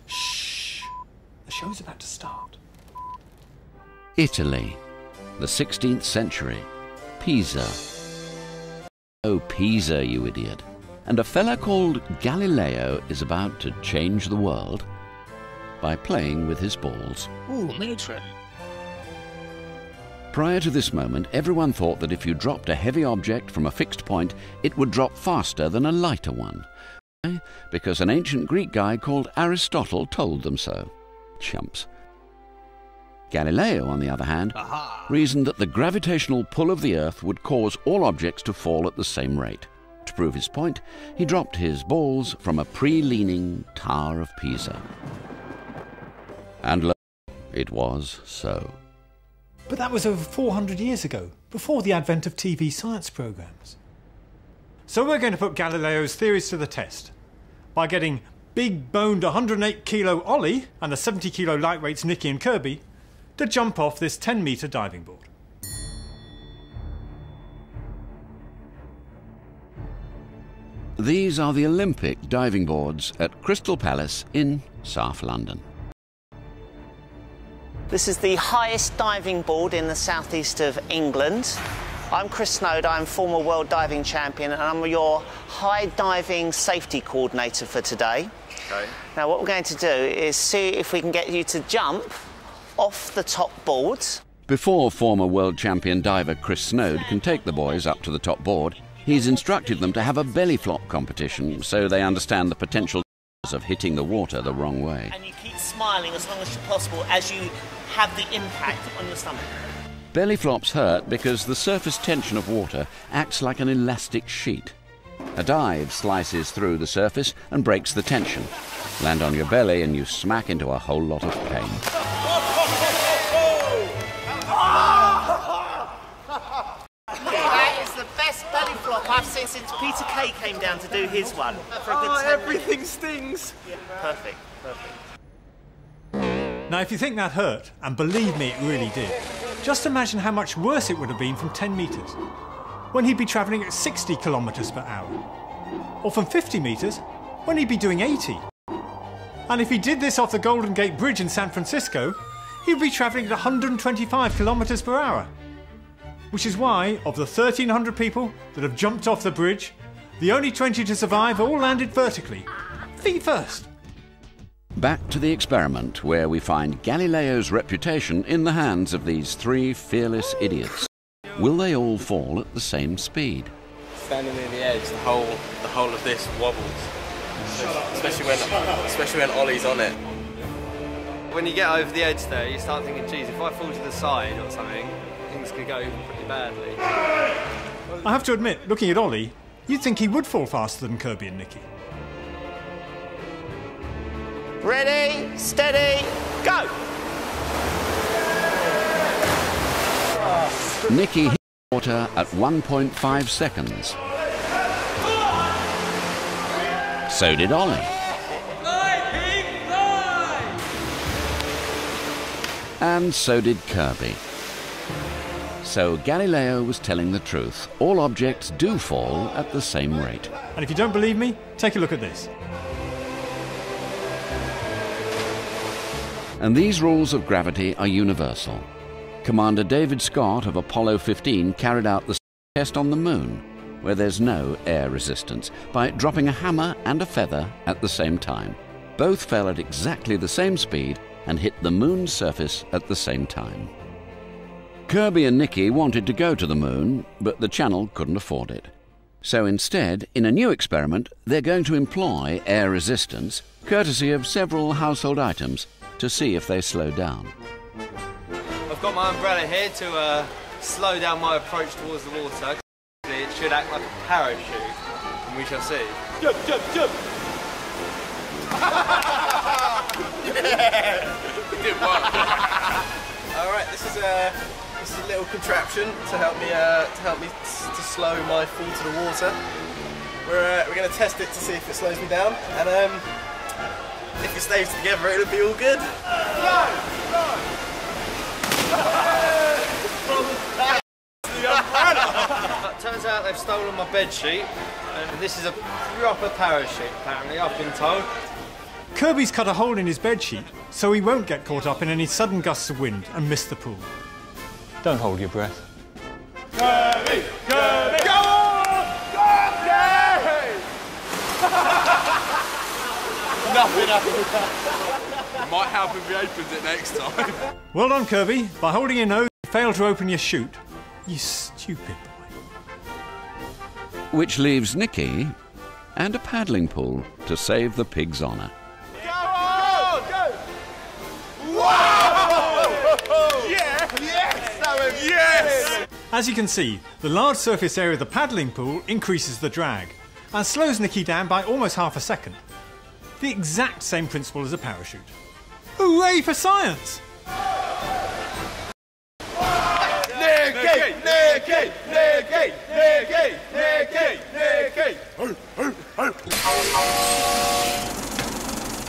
Shh! The show's about to start. Italy, the 16th century, Pisa. Oh, Pisa, you idiot. And a fella called Galileo is about to change the world by playing with his balls. Ooh, matron. Prior to this moment, everyone thought that if you dropped a heavy object from a fixed point, it would drop faster than a lighter one. Why? Because an ancient Greek guy called Aristotle told them so. Chumps. Galileo, on the other hand, reasoned that the gravitational pull of the Earth would cause all objects to fall at the same rate. To prove his point, he dropped his balls from a pre-leaning Tower of Pisa. And lo, it was so. But that was over 400 years ago, before the advent of TV science programmes. So we're going to put Galileo's theories to the test by getting big-boned 108-kilo Ollie and the 70-kilo lightweights Nicky and Kirby to jump off this 10-metre diving board. These are the Olympic diving boards at Crystal Palace in South London. This is the highest diving board in the southeast of England. I'm Chris Snowd, I'm former world diving champion, and I'm your high diving safety coordinator for today. Okay. Now what we're going to do is see if we can get you to jump off the top board. Before former world champion diver Chris Snowd can take the boys up to the top board, he's instructed them to have a belly flop competition so they understand the potential of hitting the water the wrong way. And you keep smiling as long as possible as you have the impact on your stomach. Belly flops hurt because the surface tension of water acts like an elastic sheet. A dive slices through the surface and breaks the tension. Land on your belly and you smack into a whole lot of pain. That is the best belly flop I've seen since Peter Kay came down to do his one. For a good 10 everything minutes. stings. Yeah, perfect, perfect. Now, if you think that hurt, and believe me, it really did, just imagine how much worse it would have been from 10 metres, when he'd be travelling at 60 kilometres per hour. Or from 50 metres, when he'd be doing 80. And if he did this off the Golden Gate Bridge in San Francisco, he'd be travelling at 125 kilometres per hour. Which is why, of the 1,300 people that have jumped off the bridge, the only 20 to survive all landed vertically, feet first. Back to the experiment, where we find Galileo's reputation in the hands of these three fearless idiots. Will they all fall at the same speed? Standing near the edge, the whole of this wobbles, especially when Ollie's on it. When you get over the edge there, you start thinking, geez, if I fall to the side or something, things could go pretty badly. I have to admit, looking at Ollie, you'd think he would fall faster than Kirby and Nicky. Ready, steady, go! Nicky hit water at 1.5 seconds. So did Ollie. And so did Kirby. So Galileo was telling the truth. All objects do fall at the same rate. And if you don't believe me, take a look at this. And these rules of gravity are universal. Commander David Scott of Apollo 15 carried out the test on the moon, where there's no air resistance, by dropping a hammer and a feather at the same time. Both fell at exactly the same speed and hit the moon's surface at the same time. Kirby and Nicky wanted to go to the moon, but the channel couldn't afford it. So instead, in a new experiment, they're going to employ air resistance, courtesy of several household items, to see if they slow down. I've got my umbrella here to slow down my approach towards the water. It should act like a parachute, and we shall see. Jump, jump, jump! Yeah! It did work. Alright, this is a little contraption to help me to slow my fall to the water. We're going to test it to see if it slows me down, and if it stays together, it'll be all good. Turn turns out they've stolen my bed sheet, and this is a proper parachute, apparently, I've been told. Kirby's cut a hole in his bedsheet so he won't get caught up in any sudden gusts of wind and miss the pool. Don't hold your breath. Kirby! Kirby! Go on! Kirby! Nothing happened. Might help if he opens it next time. Well done, Kirby. By holding your nose, you failed to open your chute. You stupid boy. Which leaves Nicky and a paddling pool to save the pig's honour. Go on! Go! Whoa! Yeah! Yes! Yes! As you can see, the large surface area of the paddling pool increases the drag and slows Nicky down by almost half a second. The exact same principle as a parachute. Hooray for science! Nicky! Nicky! Nicky! Nicky! Nicky! Nicky!